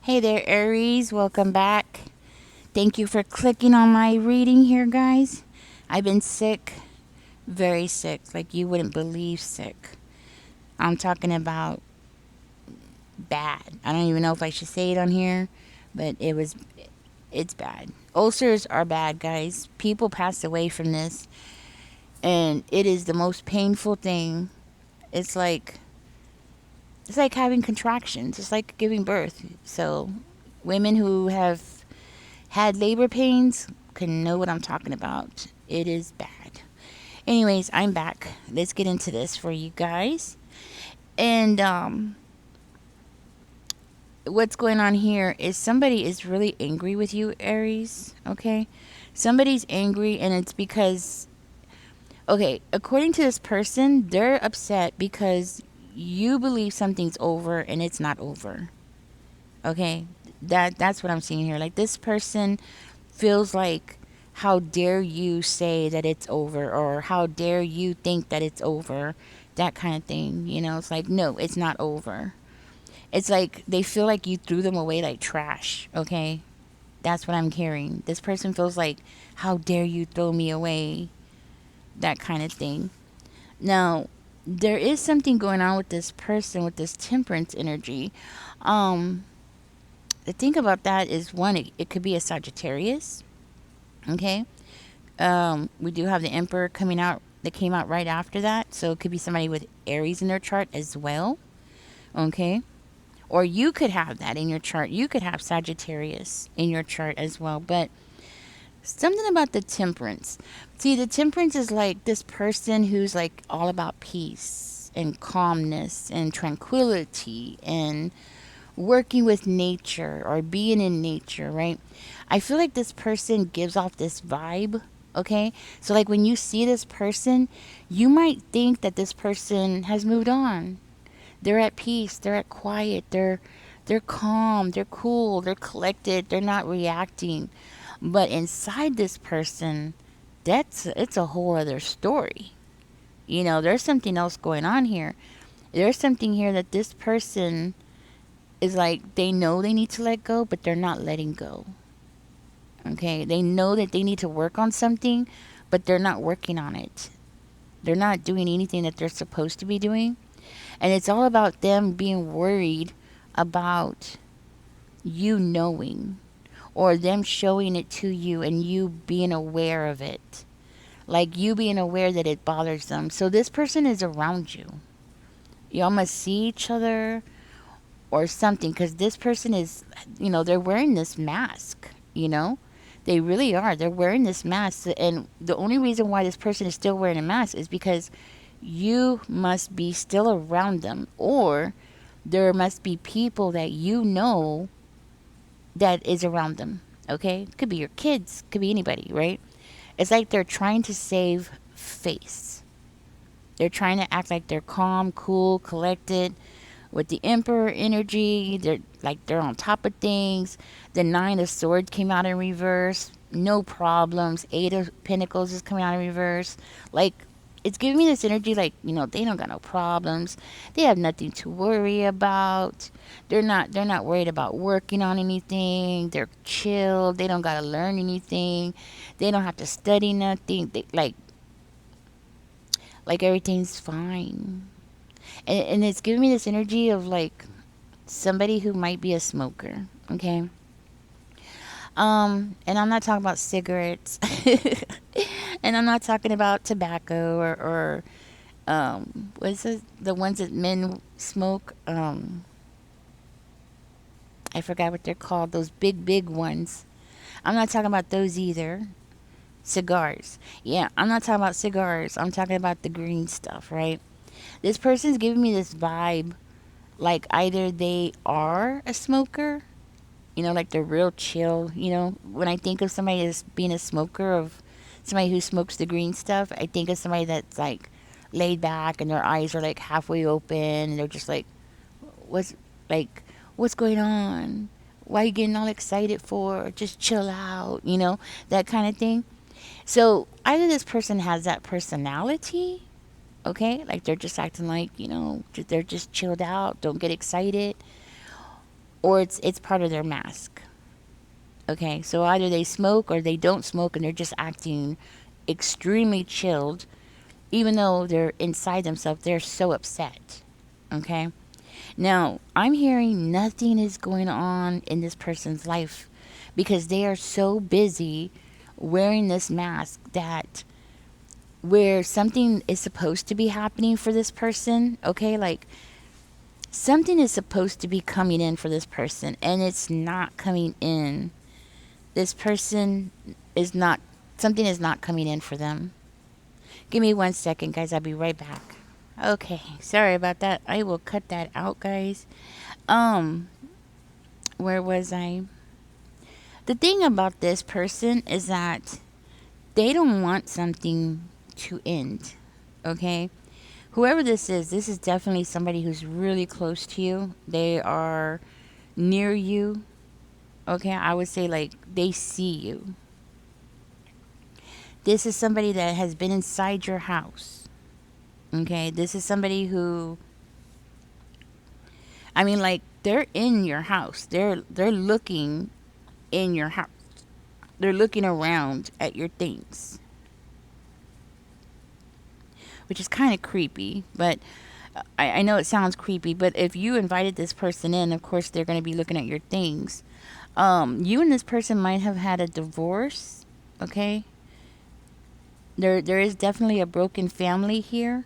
Hey there, Aries. Welcome back. Thank you for clicking on my reading here, guys. I've been sick, very sick, like you wouldn't believe sick. I'm talking about bad. I don't even know if I should say it on here, but it's bad. Ulcers are bad, guys. People pass away from this, and it is the most painful thing. It's like it's like having contractions. It's like giving birth. So, women who have had labor pains can know what I'm talking about. It is bad. Anyways, I'm back. Let's get into this for you guys. And what's going on here is somebody is really angry with you, Aries. Okay? Somebody's angry, and it's because, okay, according to this person, they're upset because you believe something's over and it's not over. Okay? That's what I'm seeing here. Like, this person feels like, how dare you say that it's over, or how dare you think that it's over, that kind of thing. It's like, no, it's not over. It's like they feel like you threw them away like trash. Okay, that's what I'm hearing. This person feels like, how dare you throw me away, that kind of thing. Now, there is something going on with this person with this temperance energy. um the thing about that is, one, it could be a Sagittarius. Okay. We do have the Emperor coming out, that came out right after that. So it could be somebody with Aries in their chart as well. Okay. Or you could have that in your chart. You could have Sagittarius in your chart as well. But something about the temperance. See, the temperance is like this person who's like all about peace and calmness and tranquility and working with nature or being in nature, right? I feel like this person gives off this vibe. Okay, so like when you see this person, you might think that this person has moved on. They're at peace, they're at quiet, they're calm, they're cool, they're collected, they're not reacting. But inside this person, it's a whole other story. There's something else going on here. There's something here that this person is like, they know they need to let go, but they're not letting go. Okay, they know that they need to work on something, but they're not working on it. They're not doing anything that they're supposed to be doing. And it's all about them being worried about you knowing, or them showing it to you and you being aware of it. Like you being aware that it bothers them. So this person is around you. Y'all must see each other or something, because this person is, they're wearing this mask, They really are. They're wearing this mask. And the only reason why this person is still wearing a mask is because you must be still around them, or there must be people that that is around them. Okay? Could be your kids, could be anybody, right? It's like they're trying to save face. They're trying to act like they're calm, cool, collected. With the Emperor energy, they're on top of things. The Nine of Swords came out in reverse. No problems. Eight of Pentacles is coming out in reverse. Like, it's giving me this energy like, they don't got no problems. They have nothing to worry about. They're not worried about working on anything. They're chill. They don't gotta learn anything. They don't have to study nothing. Like everything's fine. And it's giving me this energy of like somebody who might be a smoker. Okay. And I'm not talking about cigarettes. And I'm not talking about tobacco, or what is it, the ones that men smoke? I forgot what they're called, those big ones. I'm not talking about those either. Cigars. Yeah, I'm not talking about cigars. I'm talking about the green stuff, right? This person's giving me this vibe like either they are a smoker, like they're real chill. When I think of somebody as being a smoker, of somebody who smokes the green stuff, I think of somebody that's like laid back and their eyes are like halfway open and they're just what's like, what's going on? Why are you getting all excited for? Just chill out, that kind of thing. So either this person has that personality, okay, like they're just acting like, they're just chilled out, don't get excited, or it's part of their mask. Okay, so either they smoke or they don't smoke and they're just acting extremely chilled, even though they're inside themselves, they're so upset. Okay, now I'm hearing nothing is going on in this person's life because they are so busy wearing this mask that where something is supposed to be happening for this person, okay, like something is supposed to be coming in for this person and it's not coming in. This person is not, something is not coming in for them. Give me 1 second, guys. I'll be right back. Okay, sorry about that. I will cut that out, guys. Um, where was I? The thing about this person is that they don't want something to end. Okay? Whoever this is definitely somebody who's really close to you. They are near you. Okay? I would say like they see you. This is somebody that has been inside your house. Okay? This is somebody who, I mean, like they're in your house. They're looking in your house. They're looking around at your things, which is kind of creepy. But I know it sounds creepy, but if you invited this person in, of course they're going to be looking at your things. You and this person might have had a divorce. Okay, there is definitely a broken family here,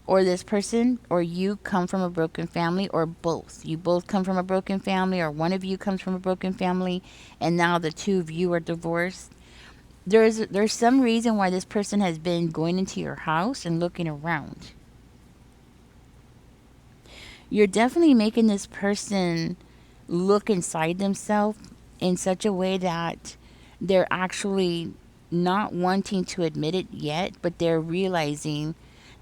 or this person or you come from a broken family, or both. You both come from a broken family, or one of you comes from a broken family, and now the two of you are divorced. There's some reason why this person has been going into your house and looking around. You're definitely making this person look inside themselves in such a way that they're actually not wanting to admit it yet, but they're realizing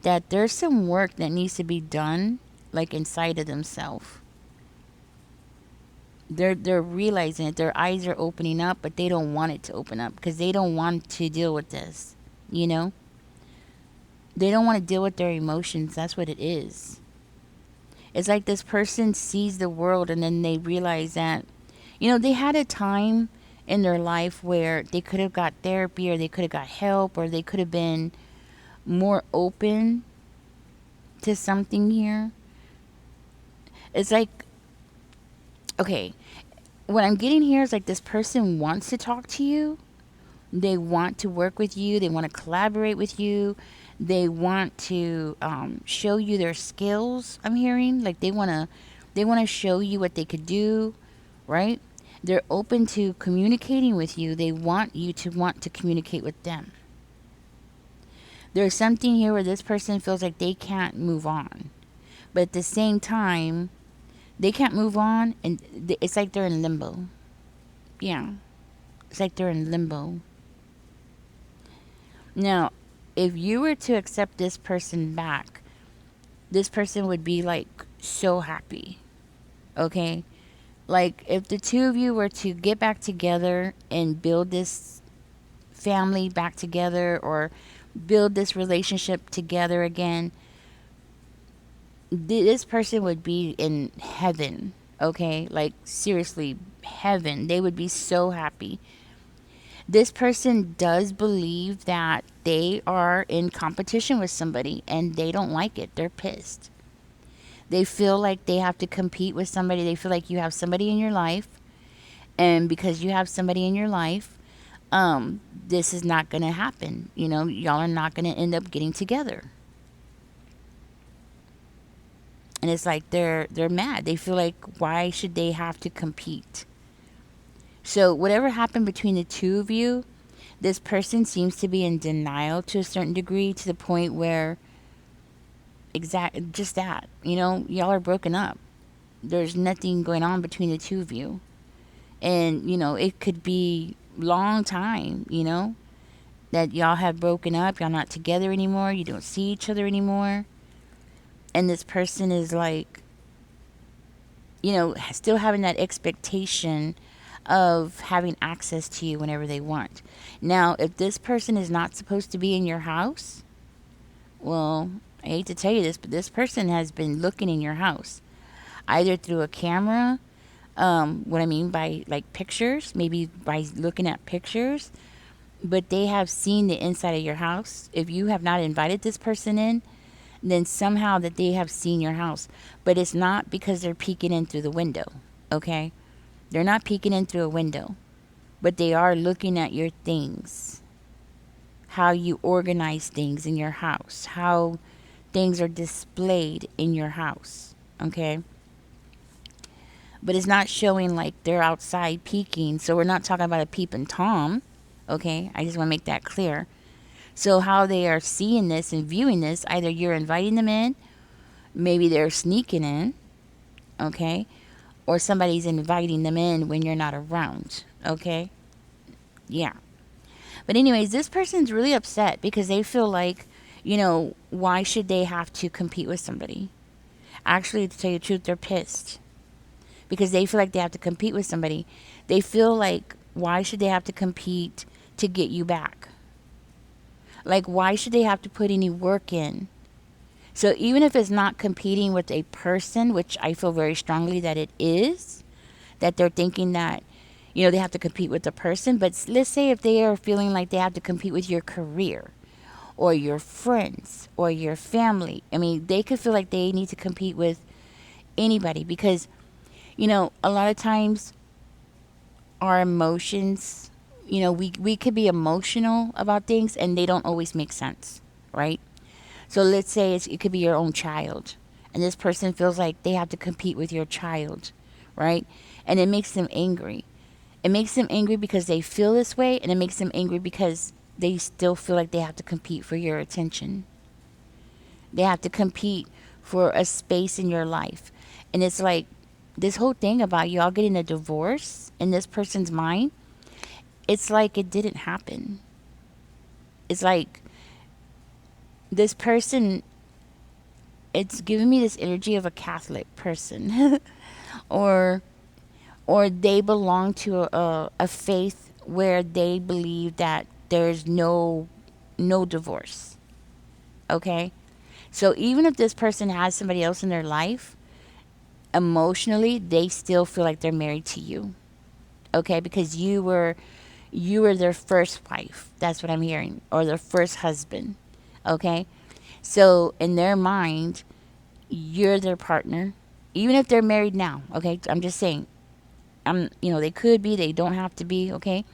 that there's some work that needs to be done, like inside of themselves. They're realizing it. Their eyes are opening up, but they don't want it to open up because they don't want to deal with this. You know, they don't want to deal with their emotions. That's what it is. It's like this person sees the world and then they realize that, they had a time in their life where they could have got therapy or they could have got help or they could have been more open to something here. It's like, okay, what I'm getting here is like this person wants to talk to you. They want to work with you. They want to collaborate with you. They want to show you their skills. I'm hearing like they want to show you what they could do, right? They're open to communicating with you. They want you to want to communicate with them. There's something here where this person feels like they can't move on, but at the same time, they can't move on, and it's like they're in limbo. Yeah, it's like they're in limbo. Now, if you were to accept this person back, this person would be like so happy. Okay? Like if the two of you were to get back together and build this family back together or build this relationship together again, this person would be in heaven. Okay? Like seriously, heaven. They would be so happy. This person does believe that they are in competition with somebody and they don't like it. They're pissed. They feel like they have to compete with somebody. They feel like you have somebody in your life, and because you have somebody in your life, this is not going to happen. Y'all are not going to end up getting together. And it's like they're mad. They feel like why should they have to compete? So whatever happened between the two of you, this person seems to be in denial to a certain degree, to the point where just that, y'all are broken up. There's nothing going on between the two of you. And, it could be long time, that y'all have broken up. Y'all not together anymore. You don't see each other anymore. And this person is like, still having that expectation of having access to you whenever they want. Now, if this person is not supposed to be in your house, well, I hate to tell you this, but this person has been looking in your house, either through a camera, What I mean by like pictures, maybe by looking at pictures, but they have seen the inside of your house. If you have not invited this person in, then somehow that they have seen your house. But it's not because they're peeking in through the window, okay? They're not peeking in through a window, but they are looking at your things, how you organize things in your house, how things are displayed in your house, okay? But it's not showing like they're outside peeking. So we're not talking about a peeping Tom, okay? I just want to make that clear. So how they are seeing this and viewing this, either you're inviting them in, maybe they're sneaking in, okay? Or somebody's inviting them in when you're not around, okay? Yeah. But anyways, this person's really upset because they feel like, why should they have to compete with somebody? Actually, to tell you the truth, they're pissed because they feel like they have to compete with somebody. They feel like, why should they have to compete to get you back? Like, why should they have to put any work in? So even if it's not competing with a person, which I feel very strongly that it is, that they're thinking that, they have to compete with the person. But let's say if they are feeling like they have to compete with your career or your friends or your family. I mean, they could feel like they need to compete with anybody because, a lot of times our emotions, we could be emotional about things and they don't always make sense, right? So let's say it could be your own child, and this person feels like they have to compete with your child, right? And it makes them angry. It makes them angry because they feel this way, and it makes them angry because they still feel like they have to compete for your attention. They have to compete for a space in your life. And it's like this whole thing about y'all getting a divorce in this person's mind, it's like it didn't happen. It's like this person, it's giving me this energy of a Catholic person or they belong to a faith where they believe that there's no divorce. Okay? So even if this person has somebody else in their life, emotionally they still feel like they're married to you. Okay? Because you were their first wife. That's what I'm hearing. Or their first husband. Okay? So in their mind, you're their partner. Even if they're married now, okay? I'm just saying. They could be, they don't have to be, okay?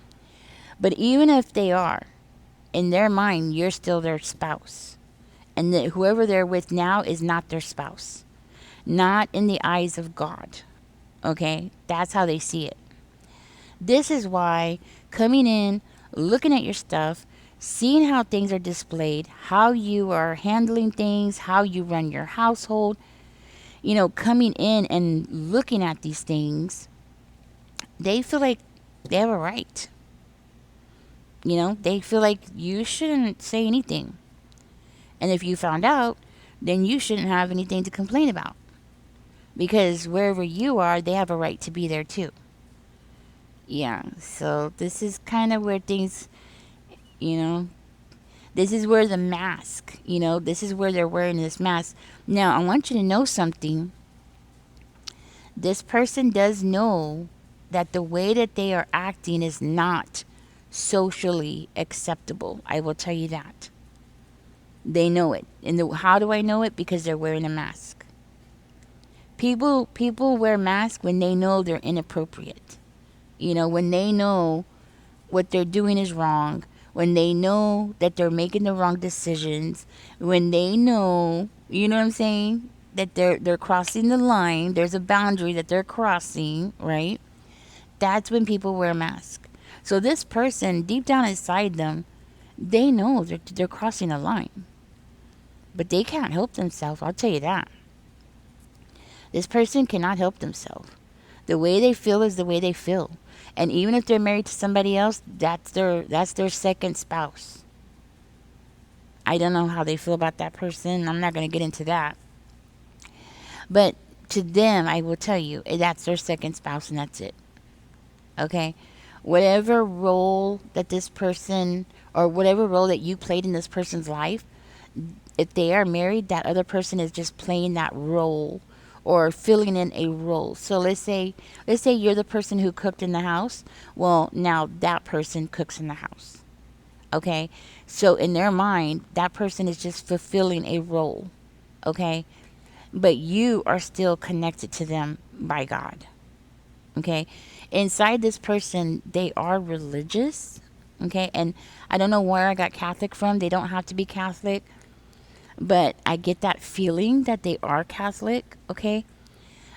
But even if they are, in their mind, you're still their spouse. And that whoever they're with now is not their spouse. Not in the eyes of God. Okay? That's how they see it. This is why coming in, looking at your stuff, seeing how things are displayed, how you are handling things, how you run your household, coming in and looking at these things, they feel like they have a right. They feel like you shouldn't say anything. And if you found out, then you shouldn't have anything to complain about. Because wherever you are, they have a right to be there too. Yeah, so this is kind of where things, this is where the mask, this is where they're wearing this mask. Now, I want you to know something. This person does know that the way that they are acting is not socially acceptable. I will tell you that. They know it. And how do I know it? Because they're wearing a mask. People wear masks when they know they're inappropriate. When they know what they're doing is wrong, when they know that they're making the wrong decisions, when they know, you know what I'm saying, that they're crossing the line, there's a boundary that they're crossing, right? That's when people wear a mask. So this person, deep down inside them, they know they're crossing a line. But they can't help themselves, I'll tell you that. This person cannot help themselves. The way they feel is the way they feel. And even if they're married to somebody else, that's their second spouse. I don't know how they feel about that person. I'm not going to get into that. But to them, I will tell you, that's their second spouse and that's it. Okay? Whatever role that this person, or whatever role that you played in this person's life, if they are married, that other person is just playing that role or filling in a role. So let's say you're the person who cooked in the house. Well, now that person cooks in the house. Okay? So in their mind, that person is just fulfilling a role. Okay? But you are still connected to them by God. Okay? Inside this person, they are religious. Okay? And I don't know where I got Catholic from. They don't have to be Catholic, but I get that feeling that they are Catholic. Okay?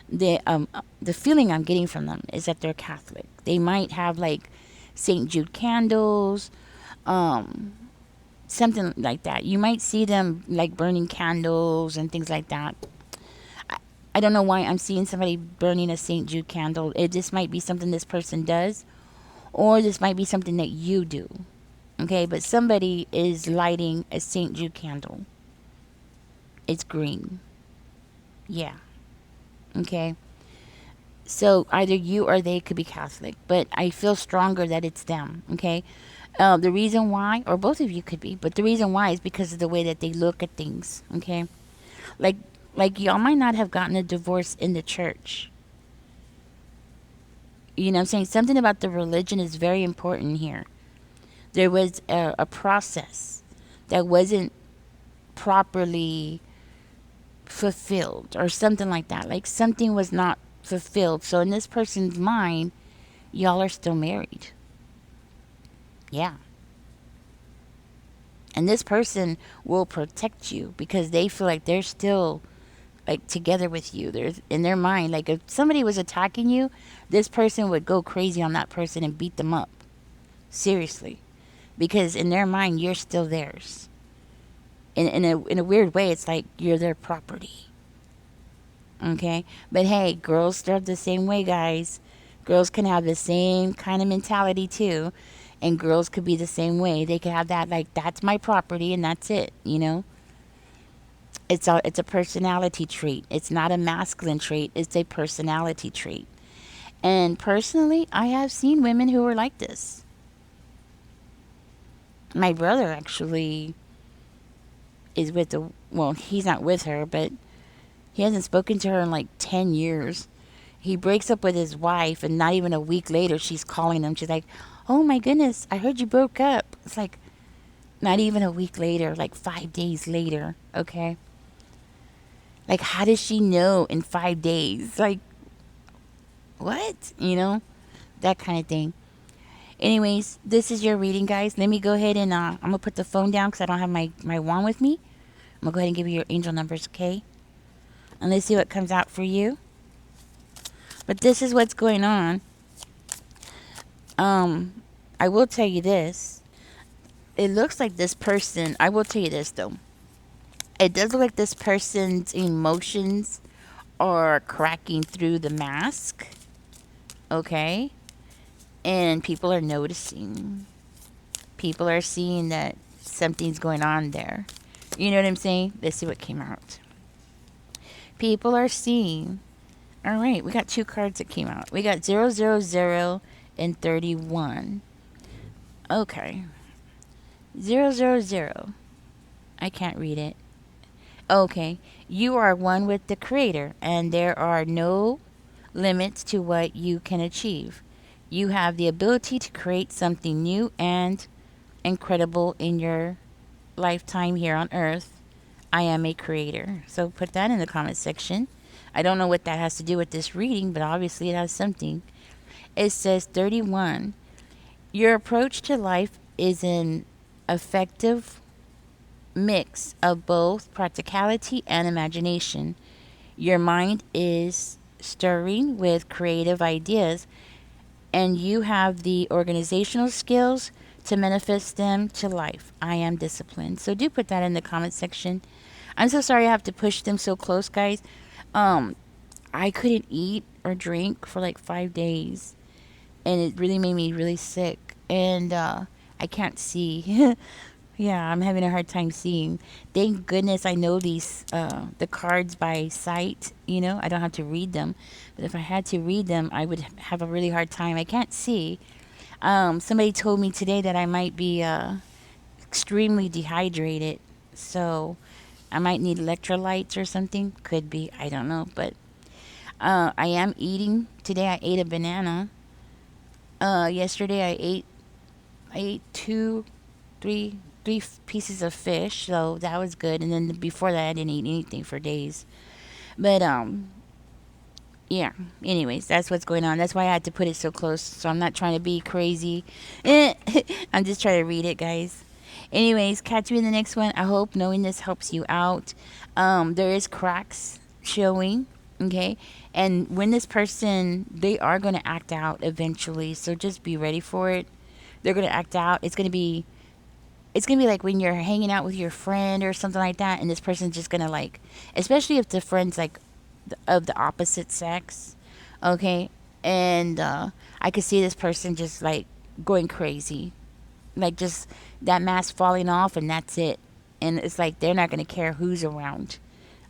The feeling I'm getting from them is that they're Catholic. They might have like St. Jude candles, um, something like that. You might see them like burning candles and things like that. I, I don't know why I'm seeing somebody burning a St. Jude candle. It just might be something this person does, or this might be something that you do. Okay, but somebody is lighting a St. Jude candle. It's green. Yeah. Okay. So either you or they could be Catholic, but I feel stronger that it's them. Okay. The reason why, or both of you could be, but the reason why is because of the way that they look at things. Okay. Like, like y'all might not have gotten a divorce in the church. You know what I'm saying? Something about the religion is very important here. There was a process that wasn't properly fulfilled or something like that. Like something was not fulfilled. So in this person's mind, y'all are still married. Yeah. And this person will protect you because they feel like they're still like together with you. There's in their mind, like if somebody was attacking you, this person would go crazy on that person and beat them up. Seriously. Because in their mind you're still theirs. In a weird way, it's like you're their property. Okay? But hey, girls start the same way, guys. Girls can have the same kind of mentality too. And girls could be the same way. They could have that like that's my property and that's it, you know? It's a personality trait. It's not a masculine trait, it's a personality trait. And personally, I have seen women who are like this. My brother actually is with the well, he's not with her, but he hasn't spoken to her in like 10 years. He breaks up with his wife, and not even a week later, she's calling him. She's like, "Oh my goodness, I heard you broke up." It's like, not even a week later, like 5 days later, okay? Like, how does she know in 5 days? Like, what? You know? That kind of thing. Anyways, this is your reading, guys. Let me go ahead and I'm going to put the phone down because I don't have my wand with me. I'm going to go ahead and give you your angel numbers, okay? And let's see what comes out for you. But this is what's going on. I will tell you this. It looks like this person, I will tell you this though. It does look like this person's emotions are cracking through the mask. Okay? And people are noticing. People are seeing that something's going on there. You know what I'm saying? Let's see what came out. People are seeing. All right, we got two cards that came out. We got 000 and 31. Okay. 000. I can't read it. Okay. You are one with the Creator, and there are no limits to what you can achieve. You have the ability to create something new and incredible in your lifetime here on earth. I am a creator. So put that in the comment section. I don't know what that has to do with this reading, but obviously it has something. It says 31. Your approach to life is an effective mix of both practicality and imagination. Your mind is stirring with creative ideas, and you have the organizational skills to manifest them to life. I am disciplined. So do put that in the comment section. I'm so sorry I have to push them so close, guys. Um, I couldn't eat or drink for like 5 days, and it really made me really sick. And I can't see. Yeah, I'm having a hard time seeing. Thank goodness I know these the cards by sight. You know, I don't have to read them. But if I had to read them, I would have a really hard time. I can't see. Somebody told me today that I might be extremely dehydrated, so I might need electrolytes or something. Could be. I don't know, but I am eating today. I ate a banana. Yesterday I ate three pieces of fish, so that was good. And then before that, I didn't eat anything for days. But yeah. Anyways, that's what's going on. That's why I had to put it so close. So I'm not trying to be crazy. I'm just trying to read it, guys. Anyways, catch me in the next one. I hope knowing this helps you out. There is cracks showing, okay? And when this person, they are going to act out eventually. So just be ready for it. They're going to act out. It's gonna be like when you're hanging out with your friend or something like that, and this person's just gonna like, especially if the friend's like of the opposite sex, okay, and I could see this person just like going crazy, like just that mask falling off, and that's it, and it's like they're not gonna care who's around.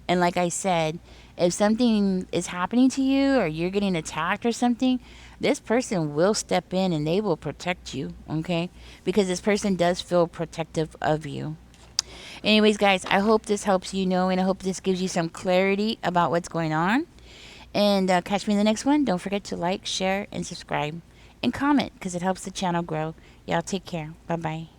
And like I said, if something is happening to you or you're getting attacked or something, this person will step in and they will protect you, okay? Because this person does feel protective of you. Anyways, guys, I hope this helps you know, and I hope this gives you some clarity about what's going on. And catch me in the next one. Don't forget to like, share, and subscribe. And comment because it helps the channel grow. Y'all take care. Bye bye.